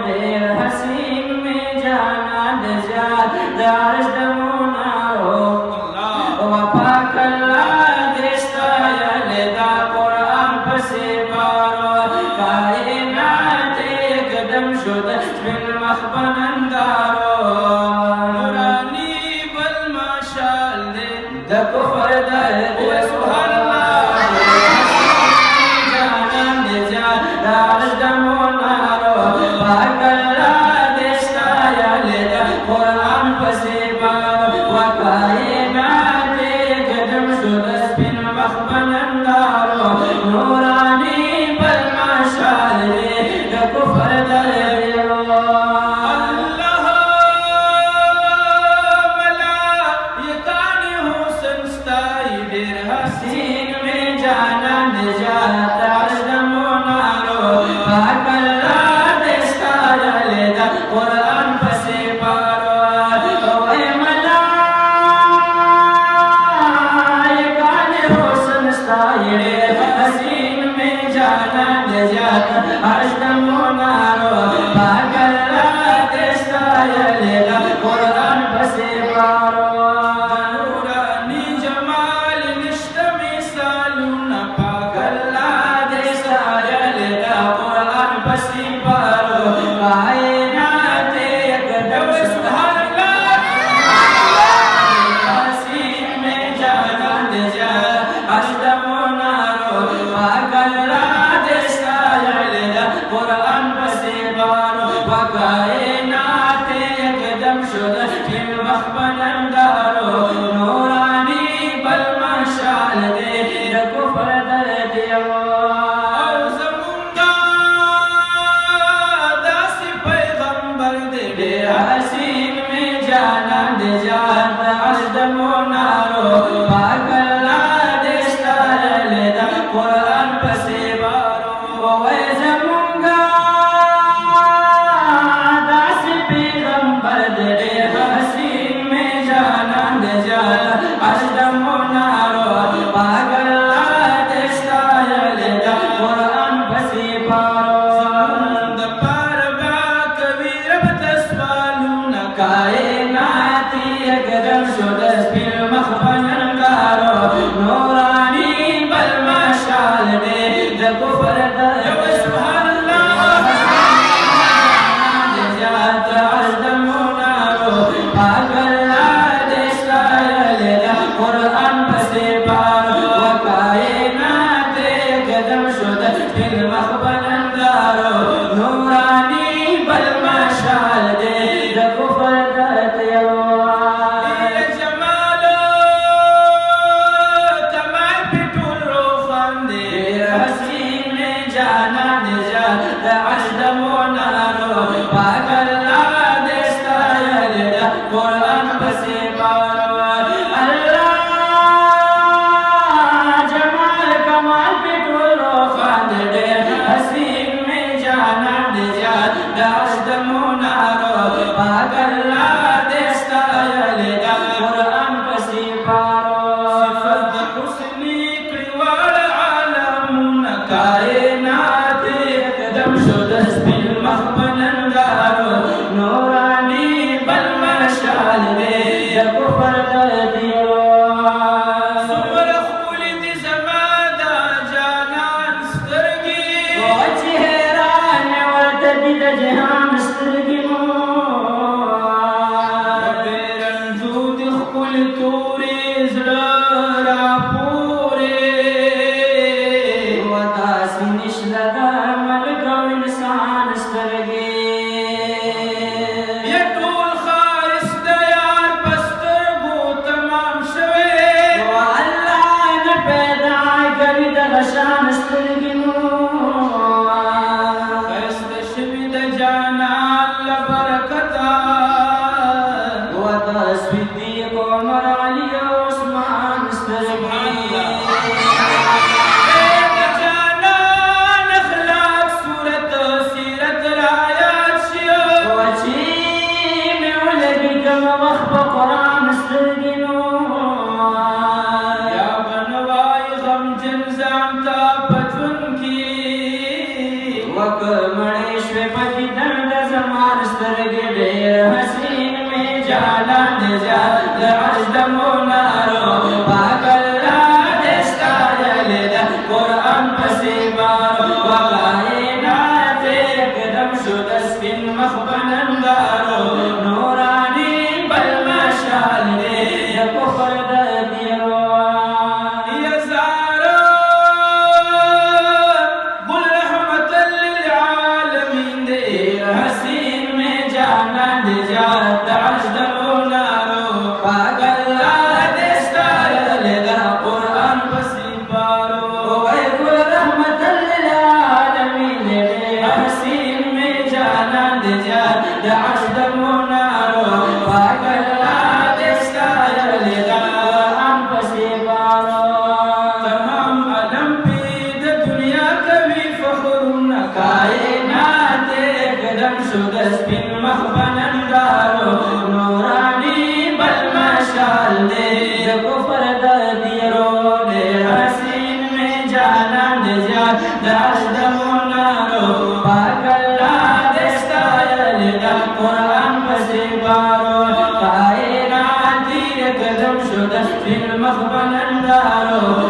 دیر حسین میں جانا نجات دارش دمونارو وفا کلا دستا یلدا قرآن پسی بارو کائنات ایک دم شد بالمخ بنندارو نورانی بالماشال دا کفر درد سبحان اللہ جانا نجات دارش دمونارو وکلا دستا یلدا قرآن پسی بارو وکائنات ایک دم شد بالمخ بنندارو نورانی بالماشال دا کفر درد حسین میں جانا نجات دارش دمونارو پاکلا دستا یلدا قرآن پسی بارو اے ملائکان حسن ستائے حسین میں جانا نجات دارش دمونارو پاکلا دستا یلدا قرآن پسی بارو وکائنات ایک دم شد بالمخ بنندارو نورانی بالمشعل دے کفر درد یو او زمونگا داسی پیغمبر دے حسین میں جانا نجات دارش دمونارو پاکلا دستا یلدا قرآن پسی بارو اے زمونگا حسین میں جانا نجات دارش دمونارو پاکلا دستا یلدا قرآن پسی بارو د پار با کبیر بتسوالونا کائنات یک دم شد بالمخ بنندارو نورانی بالمشعل دے دا کفر درد سبحان اللہ نجات دارش دمونارو پاکلا دستا یلدا قرآن پسی بارو وکائنات ایک دم شد بالمخ بنندارو نورانی بالمشعل دے دا کفر درد یو جمالو کمال پی ټول روخان دے حسین میں جانا نجات دارش دمونارو پاکلا دستا یلدا قرآن پسی بارو اللہ جمال کمال پی ټول روخان دے حسین میں جانا نجات دارش دمونارو پاکلا دستا یلدا قرآن پسی بارو صفت حسنی کړیوال عالمونه کائنات ایک دم شد بالمخ بنندارو نورانی بالمشعل دے کفر درد یو سمره ښکلې دي زما دا جانان سترګې چې حیران ورته دي د جهان سترګې مو بې رنځو دي ښکلې تورې زړه راپورې و داسې نشته د ملک او انسان سترګې شان سترګې مو ښایسته شوي د جانان له برکته و د صدیق عمر علي او عثمان سترګې د جانان اخلاق صورت سیرت رایات شي و چې مې ولګي کوم وخت په قرآن سترګې نو وک مړې شوې پکې درد زمان سترګې ډېر حسین مې جانان دې زیات د عرش د منارو پاک الله دې ستایلی ده قرآن پسې بارو وکائنات اقدم شو د سپین مخ په نندارو نوراني بل مشال دې د کفر د تیرو سپین مخ بنندارو نورانی بل مشال دے کفر د تیرو ډېر حسین میں جانان دے زیاد د عرش د منارو پاک الله دې ستایلی ده قرآن پسې بارو کائنات یې قدم شو د سپین مخ بنندارو